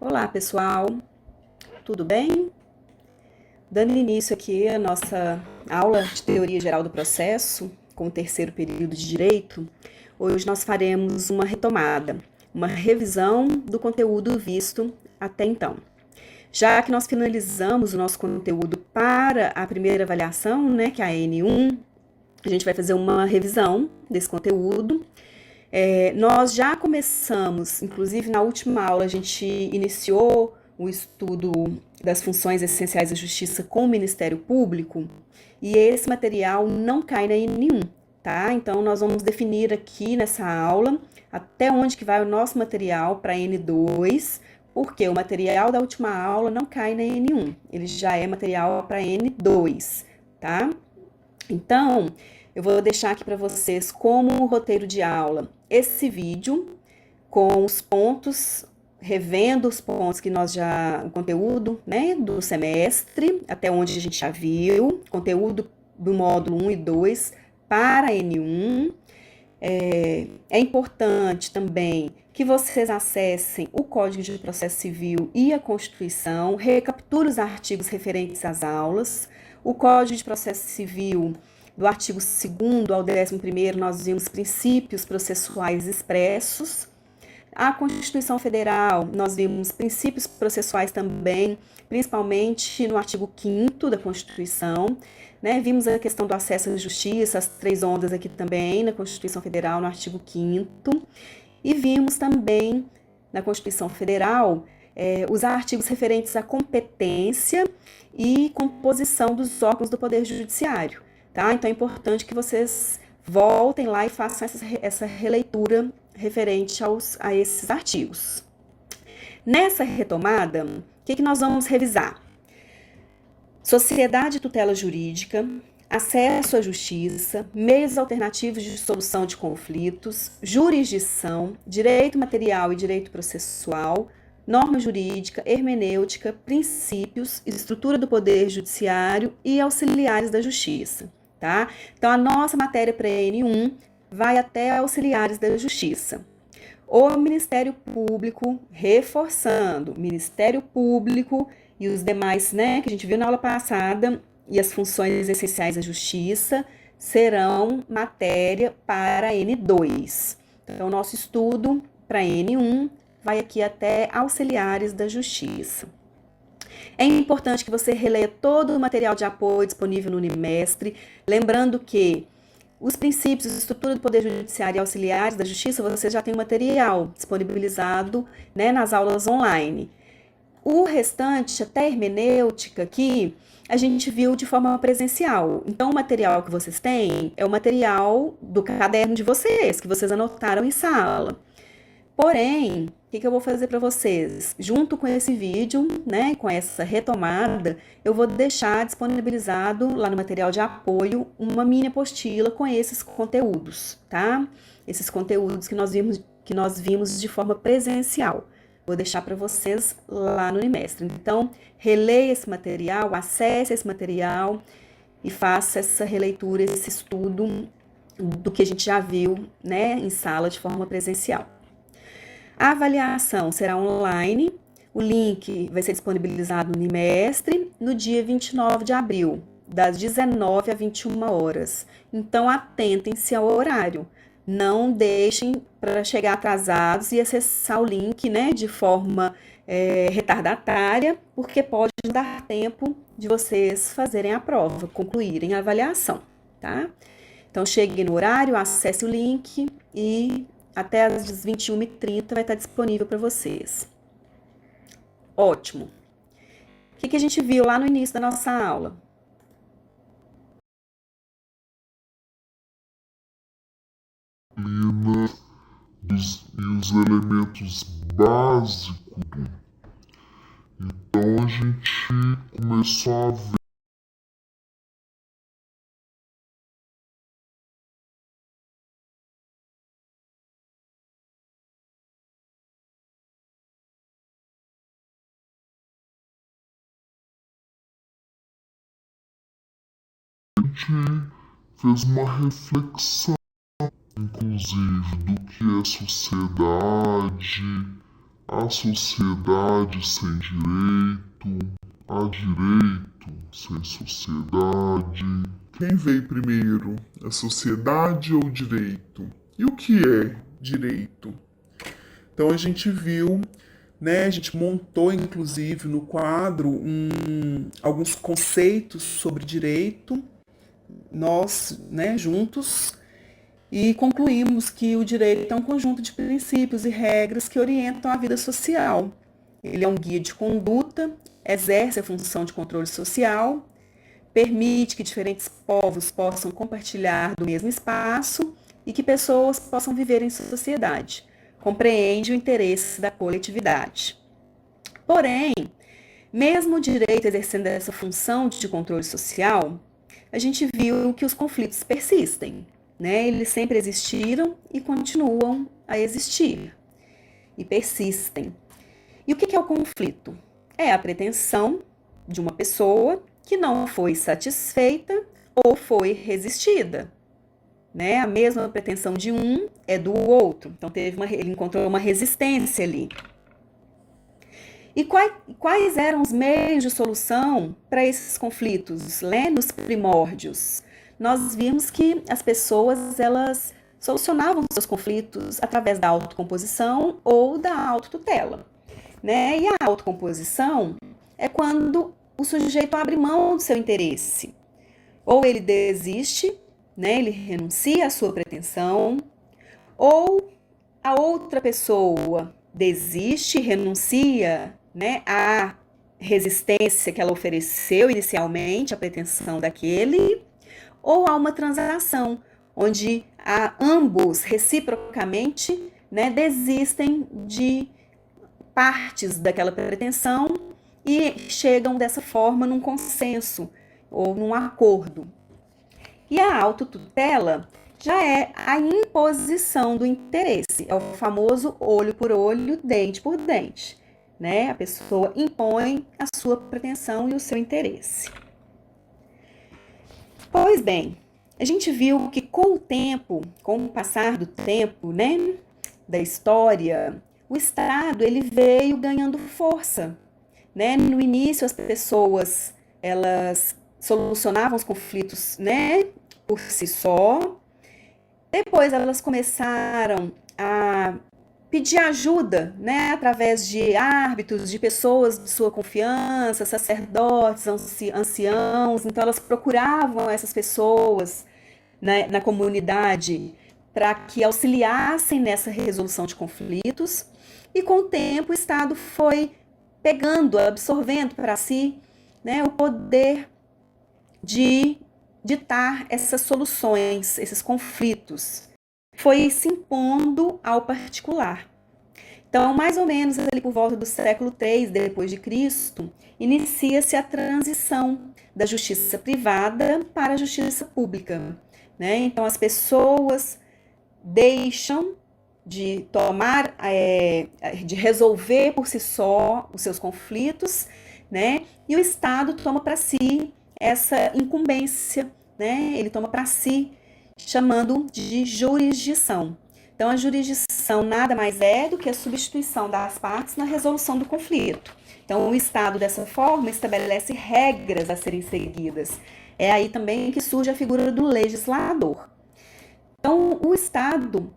Olá, pessoal, tudo bem? Dando início aqui à nossa aula de Teoria Geral do Processo, com o terceiro período de Direito, hoje nós faremos uma retomada, uma revisão do conteúdo visto até então. Já que nós finalizamos o nosso conteúdo para a primeira avaliação, né, que é a N1, a gente vai fazer uma revisão desse conteúdo. Nós já começamos, inclusive na última aula, a gente iniciou o estudo das funções essenciais da Justiça com o Ministério Público e esse material não cai na N1, tá? Então, nós vamos definir aqui nessa aula até onde que vai o nosso material para N2, porque o material da última aula não cai na N1, ele já é material para N2, tá? Então, eu vou deixar aqui para vocês como roteiro de aula esse vídeo com os pontos, revendo os pontos que nós já, o conteúdo, né, do semestre, até onde a gente já viu, conteúdo do módulo 1 e 2 para N1. É importante também que vocês acessem o Código de Processo Civil e a Constituição, recapturem os artigos referentes às aulas. O Código de Processo Civil, do artigo 2º ao 11º, nós vimos princípios processuais expressos. A Constituição Federal, nós vimos princípios processuais também, principalmente no artigo 5º da Constituição, né? Vimos a questão do acesso à justiça, as 3 ondas aqui também, na Constituição Federal, no artigo 5º, e vimos também na Constituição Federal os artigos referentes à competência e composição dos órgãos do Poder Judiciário, tá? Então é importante que vocês voltem lá e façam essa releitura referente a esses artigos. Nessa retomada, o que nós vamos revisar? Sociedade e tutela jurídica, acesso à justiça, meios alternativos de solução de conflitos, jurisdição, direito material e direito processual, norma jurídica, hermenêutica, princípios, estrutura do poder judiciário e auxiliares da justiça, tá? Então, a nossa matéria para N1 vai até auxiliares da justiça. O Ministério Público, reforçando, Ministério Público e os demais, né, que a gente viu na aula passada, e as funções essenciais da justiça serão matéria para N2. Então, o nosso estudo para N1 vai aqui até auxiliares da justiça. É importante que você releia todo o material de apoio disponível no Unimestre, lembrando que os princípios, estrutura do Poder Judiciário e auxiliares da Justiça, você já tem o material disponibilizado, né, nas aulas online. O restante, até hermenêutica aqui, a gente viu de forma presencial. Então, o material que vocês têm é o material do caderno de vocês, que vocês anotaram em sala. Porém, o que eu vou fazer para vocês? Junto com esse vídeo, né, com essa retomada, eu vou deixar disponibilizado lá no material de apoio uma mini apostila com esses conteúdos, tá? Esses conteúdos que nós vimos de forma presencial. Vou deixar para vocês lá no Unimestre. Então, releia esse material, acesse esse material e faça essa releitura, esse estudo do que a gente já viu, né, em sala de forma presencial. A avaliação será online, o link vai ser disponibilizado no Unimestre no dia 29 de abril, das 19 às 21 horas. Então, atentem-se ao horário. Não deixem para chegar atrasados e acessar o link, né, de forma retardatária, porque pode não dar tempo de vocês fazerem a prova, concluírem a avaliação, tá? Então, chegue no horário, acesse o link e até às 21h30 vai estar disponível para vocês. Ótimo. O que a gente viu lá no início da nossa aula? E os elementos básicos. Então a gente começou a ver fez uma reflexão, inclusive, do que é sociedade, há sociedade sem direito, há direito sem sociedade. Quem veio primeiro, a sociedade ou o direito? E o que é direito? Então a gente viu, né, a gente montou inclusive no quadro alguns conceitos sobre direito, nós, né, juntos, e concluímos que o direito é um conjunto de princípios e regras que orientam a vida social. Ele é um guia de conduta, exerce a função de controle social, permite que diferentes povos possam compartilhar do mesmo espaço e que pessoas possam viver em sociedade. Compreende o interesse da coletividade. Porém, mesmo o direito exercendo essa função de controle social, a gente viu que os conflitos persistem, né? Eles sempre existiram e continuam a existir, e persistem. E o que é o conflito? É a pretensão de uma pessoa que não foi satisfeita ou foi resistida, né? A mesma pretensão de um é do outro. Então ele encontrou uma resistência ali. E quais eram os meios de solução para esses conflitos, né? Nos primórdios? Nós vimos que as pessoas, elas solucionavam seus conflitos através da autocomposição ou da autotutela, né? E a autocomposição é quando o sujeito abre mão do seu interesse. Ou ele desiste, né? Ele renuncia à sua pretensão, ou a outra pessoa desiste, renuncia, né, à resistência que ela ofereceu inicialmente, à pretensão daquele, ou há uma transação, onde ambos reciprocamente, né, desistem de partes daquela pretensão e chegam dessa forma num consenso ou num acordo. E a autotutela já é a imposição do interesse, é o famoso olho por olho, dente por dente, né? A pessoa impõe a sua pretensão e o seu interesse. Pois bem, a gente viu que com o tempo, com o passar do tempo, né, da história, o Estado ele veio ganhando força, né? No início as pessoas elas solucionavam os conflitos, né, por si só. Depois elas começaram a pedir ajuda, né, através de árbitros, de pessoas de sua confiança, sacerdotes, anciãos. Então elas procuravam essas pessoas, né, na comunidade para que auxiliassem nessa resolução de conflitos. E com o tempo o Estado foi pegando, absorvendo para si, né, o poder de ditar essas soluções, esses conflitos. Foi se impondo ao particular. Então, mais ou menos ali por volta do século III depois de Cristo, inicia-se a transição da justiça privada para a justiça pública, né? Então, as pessoas deixam de tomar, de resolver por si só os seus conflitos, né? E o Estado toma para si essa incumbência, né? Ele toma para si, chamando de jurisdição. Então, a jurisdição nada mais é do que a substituição das partes na resolução do conflito. Então, o Estado, dessa forma, estabelece regras a serem seguidas. É aí também que surge a figura do legislador. Então, o Estado,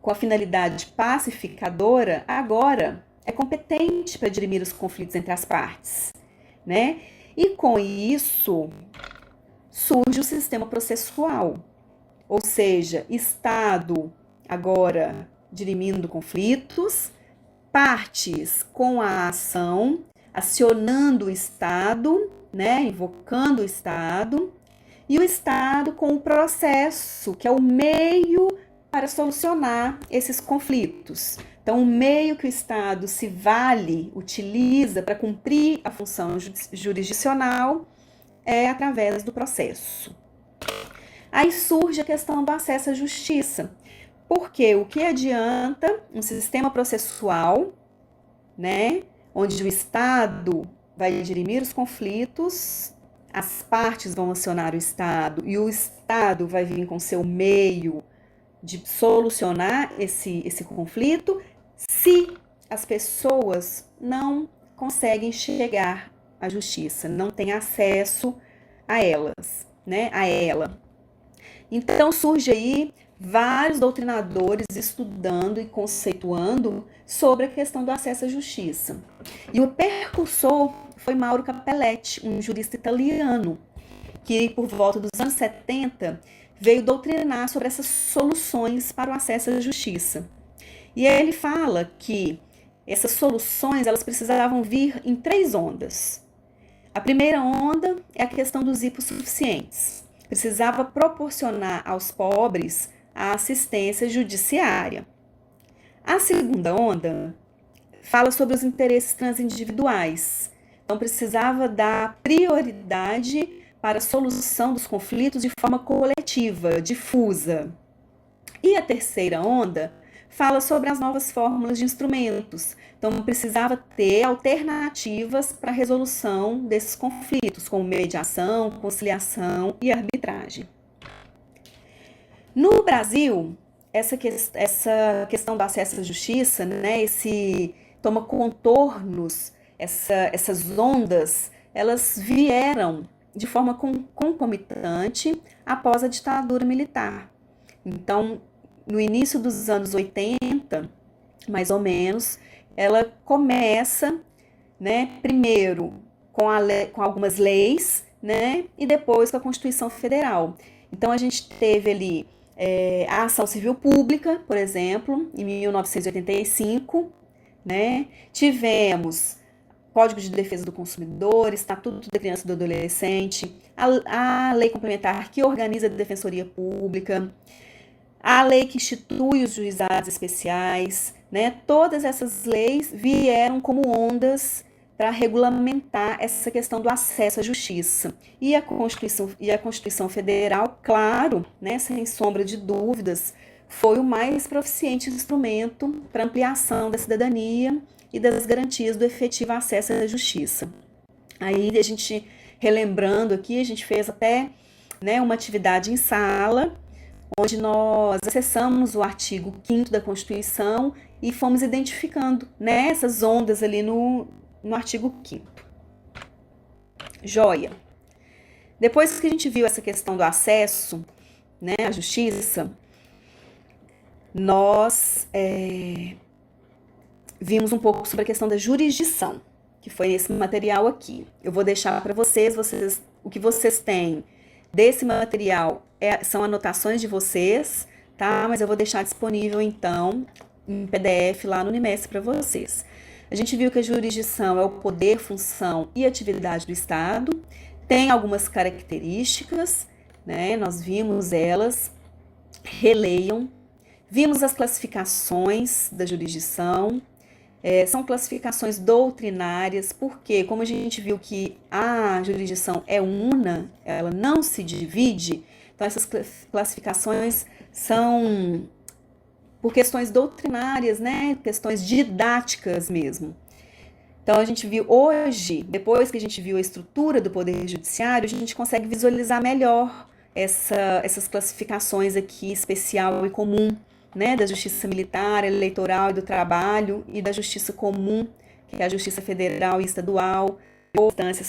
com a finalidade pacificadora, agora é competente para dirimir os conflitos entre as partes, né? E com isso surge o sistema processual, ou seja, Estado agora dirimindo conflitos, partes com a ação, acionando o Estado, né, invocando o Estado, e o Estado com o processo, que é o meio para solucionar esses conflitos. Então, o meio que o Estado se vale, utiliza para cumprir a função jurisdicional é através do processo. Aí surge a questão do acesso à justiça, porque o que adianta um sistema processual, né, onde o Estado vai dirimir os conflitos, as partes vão acionar o Estado e o Estado vai vir com seu meio de solucionar esse conflito, se as pessoas não conseguem chegar à justiça, não têm acesso a elas, né, a ela. Então surge aí vários doutrinadores estudando e conceituando sobre a questão do acesso à justiça. E o percursor foi Mauro Capelletti, um jurista italiano, que por volta dos anos 70 veio doutrinar sobre essas soluções para o acesso à justiça. E aí ele fala que essas soluções elas precisavam vir em 3 ondas. A primeira onda é a questão dos hipossuficientes. Precisava proporcionar aos pobres a assistência judiciária. A segunda onda fala sobre os interesses transindividuais. Então, precisava dar prioridade para a solução dos conflitos de forma coletiva, difusa. E a terceira onda fala sobre as novas fórmulas de instrumentos. Então, precisava ter alternativas para a resolução desses conflitos, como mediação, conciliação e arbitragem. No Brasil, essa questão do acesso à justiça, né, toma contornos, essas ondas, elas vieram de forma concomitante após a ditadura militar. Então, no início dos anos 80, mais ou menos, ela começa, né, primeiro com algumas leis, né, e depois com a Constituição Federal. Então, a gente teve ali a ação civil pública, por exemplo, em 1985, né, tivemos Código de Defesa do Consumidor, Estatuto da Criança e do Adolescente, a lei complementar que organiza a Defensoria Pública, a lei que institui os juizados especiais, né? Todas essas leis vieram como ondas para regulamentar essa questão do acesso à justiça. E a Constituição Federal, claro, né, sem sombra de dúvidas, foi o mais proficiente instrumento para ampliação da cidadania e das garantias do efetivo acesso à justiça. Aí a gente, relembrando aqui, a gente fez até, né, uma atividade em sala, onde nós acessamos o artigo 5º da Constituição e fomos identificando, né, essas ondas ali no artigo 5º. Joia. Depois que a gente viu essa questão do acesso, né, à justiça, nós vimos um pouco sobre a questão da jurisdição, que foi esse material aqui. Eu vou deixar para vocês, o que vocês têm desse material são anotações de vocês, tá? Mas eu vou deixar disponível, então, em PDF lá no Unimestre para vocês. A gente viu que a jurisdição é o poder, função e atividade do Estado, tem algumas características, né? Nós vimos elas, releiam. Vimos as classificações da jurisdição, são classificações doutrinárias, porque como a gente viu que a jurisdição é una, ela não se divide, então essas classificações são por questões doutrinárias, né? Questões didáticas mesmo. Então a gente viu hoje, depois que a gente viu a estrutura do Poder Judiciário, a gente consegue visualizar melhor essas classificações aqui, especial e comum, né, da justiça militar, eleitoral e do trabalho, e da justiça comum, que é a justiça federal e estadual, instâncias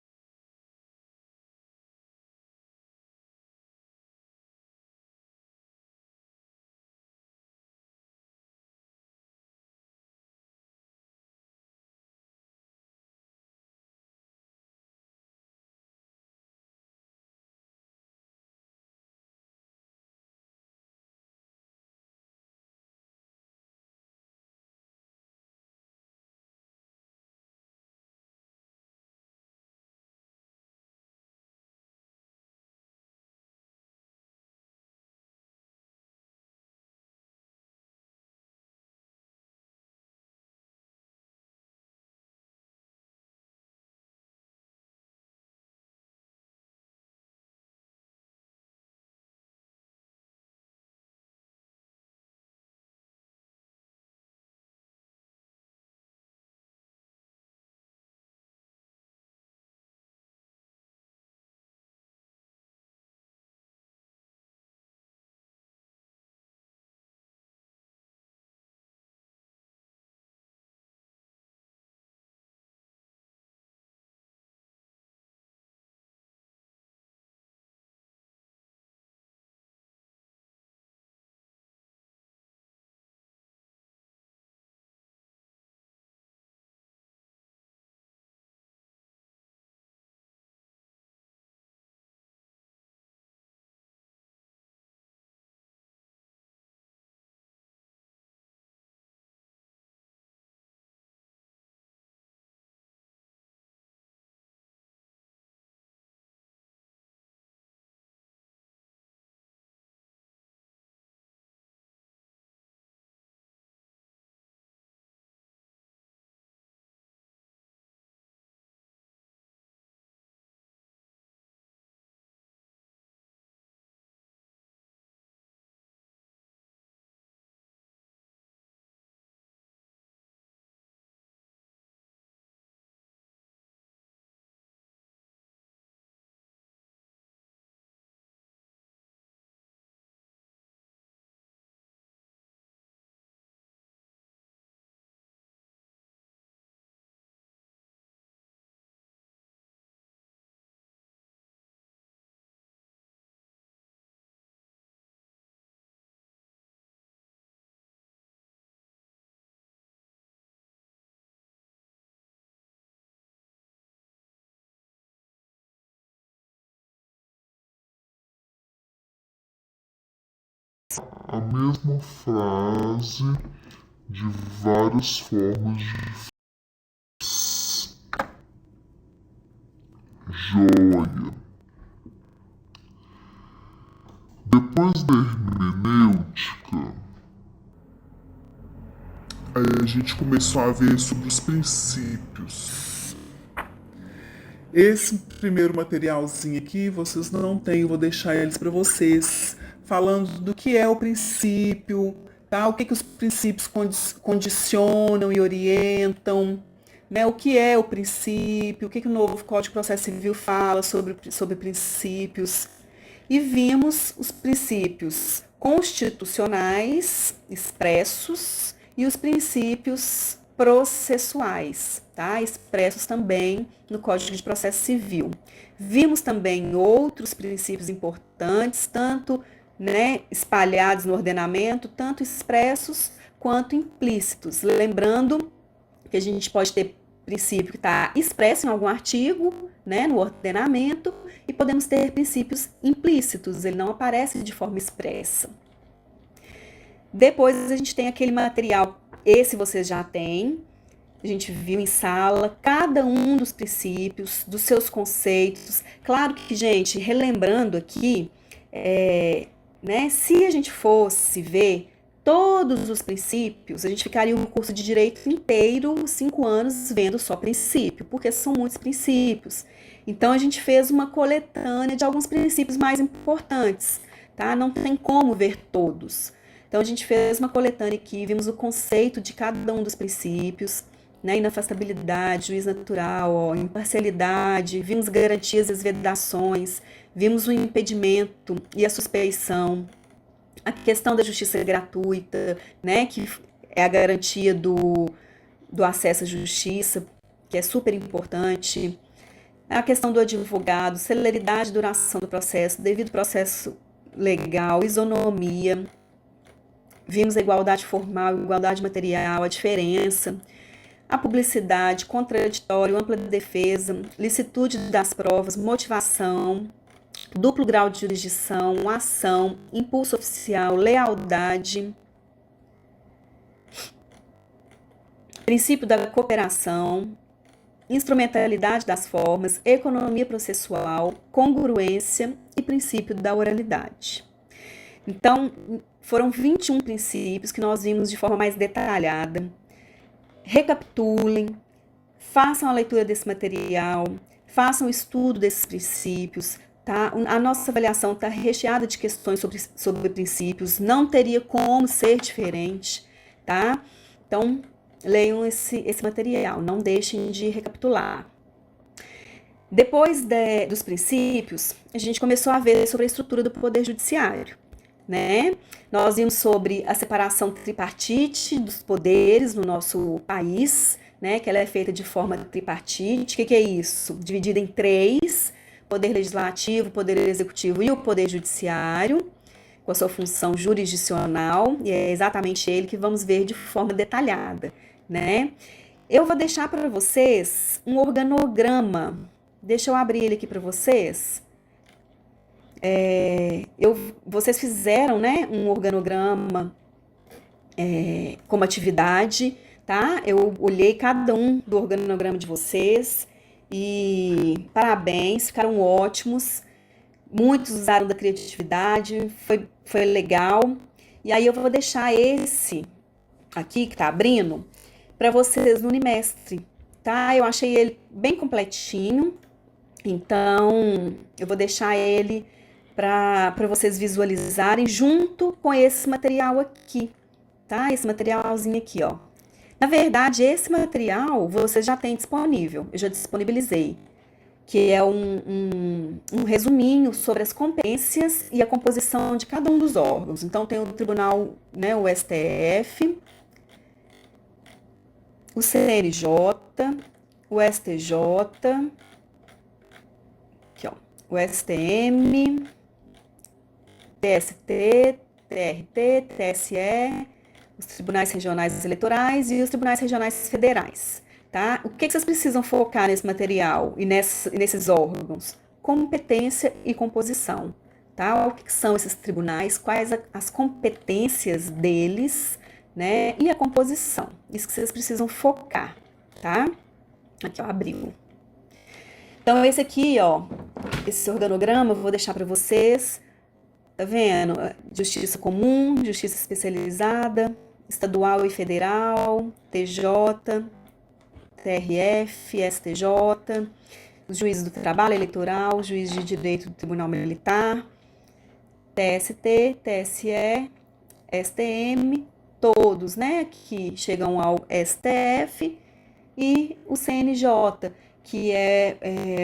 a mesma frase de várias formas diferentes. Joia. Depois da hermenêutica, aí a gente começou a ver sobre os princípios. Esse primeiro materialzinho aqui vocês não têm, eu vou deixar eles para vocês, falando do que é o princípio, tá? O que os princípios condicionam e orientam, né? O que é o princípio, o que o novo Código de Processo Civil fala sobre princípios. E vimos os princípios constitucionais expressos e os princípios processuais, tá? Expressos também no Código de Processo Civil. Vimos também outros princípios importantes, tanto, né, espalhados no ordenamento, tanto expressos quanto implícitos. Lembrando que a gente pode ter princípio que está expresso em algum artigo, né, no ordenamento, e podemos ter princípios implícitos, ele não aparece de forma expressa. Depois a gente tem aquele material, esse vocês já têm, a gente viu em sala, cada um dos princípios, dos seus conceitos. Claro que, gente, relembrando aqui, né, se a gente fosse ver todos os princípios, a gente ficaria um curso de direito inteiro, 5 anos, vendo só princípio, porque são muitos princípios. Então, a gente fez uma coletânea de alguns princípios mais importantes, tá? Não tem como ver todos. Então, a gente fez uma coletânea aqui, vimos o conceito de cada um dos princípios, né? Inafastabilidade, juiz natural, ó, imparcialidade, vimos garantias e as vedações, vimos o impedimento e a suspeição, a questão da justiça gratuita, né? Que é a garantia do acesso à justiça, que é super importante. A questão do advogado, celeridade e duração do processo, devido processo legal, isonomia. Vimos a igualdade formal, igualdade material, a diferença, a publicidade, contraditório, ampla defesa, licitude das provas, motivação, duplo grau de jurisdição, ação, impulso oficial, lealdade, princípio da cooperação, instrumentalidade das formas, economia processual, congruência e princípio da oralidade. Então, foram 21 princípios que nós vimos de forma mais detalhada. Recapitulem, façam a leitura desse material, façam o estudo desses princípios, tá? A nossa avaliação está recheada de questões sobre princípios, não teria como ser diferente, tá? Então, leiam esse material, não deixem de recapitular. Depois dos princípios, a gente começou a ver sobre a estrutura do Poder Judiciário, né? Nós vimos sobre a separação tripartite dos poderes no nosso país, né? Que ela é feita de forma tripartite. O que é isso? Dividida em 3, Poder Legislativo, Poder Executivo e o Poder Judiciário, com a sua função jurisdicional, e é exatamente ele que vamos ver de forma detalhada, né? Eu vou deixar para vocês um organograma. Deixa eu abrir ele aqui para vocês. Vocês fizeram, né, um organograma como atividade, tá? Eu olhei cada um do organograma de vocês e parabéns, ficaram ótimos. Muitos usaram da criatividade, foi legal. E aí eu vou deixar esse aqui que tá abrindo para vocês no Unimestre, tá? Eu achei ele bem completinho, então eu vou deixar ele para vocês visualizarem junto com esse material aqui, tá? Esse materialzinho aqui, ó. Na verdade, esse material vocês já têm disponível, eu já disponibilizei, que é um resuminho sobre as competências e a composição de cada um dos órgãos. Então, tem o tribunal, né, o STF, o CNJ, o STJ, aqui, ó, o STM, TST, TRT, TSE, os tribunais regionais eleitorais e os tribunais regionais federais, tá? O que vocês precisam focar nesse material e nesses órgãos? Competência e composição, tá? O que são esses tribunais, quais as competências deles, né? E a composição. Isso que vocês precisam focar, tá? Aqui, ó, abriu. Então, esse aqui, ó, esse organograma, eu vou deixar para vocês. Tá vendo? Justiça comum, justiça especializada, estadual e federal, TJ, TRF, STJ, os juízes do trabalho eleitoral, juiz de direito do Tribunal Militar, TST, TSE, STM, todos, né, que chegam ao STF, e o CNJ, que é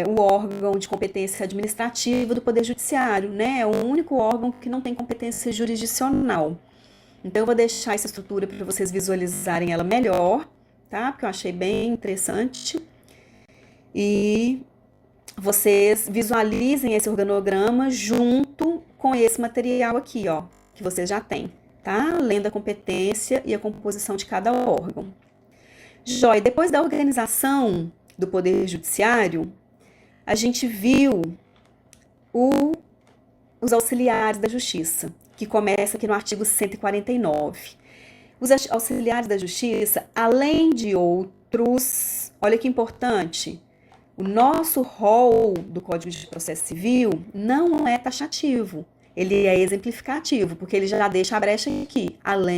o órgão de competência administrativa do Poder Judiciário, né? É o único órgão que não tem competência jurisdicional. Então, eu vou deixar essa estrutura para vocês visualizarem ela melhor, tá? Porque eu achei bem interessante. E vocês visualizem esse organograma junto com esse material aqui, ó, que vocês já têm, tá? Além da competência e a composição de cada órgão. Joia, depois da organização do Poder Judiciário, a gente viu os auxiliares da Justiça, que começa aqui no artigo 149. Os auxiliares da Justiça, além de outros, olha que importante, o nosso rol do Código de Processo Civil não é taxativo, ele é exemplificativo, porque ele já deixa a brecha aqui, além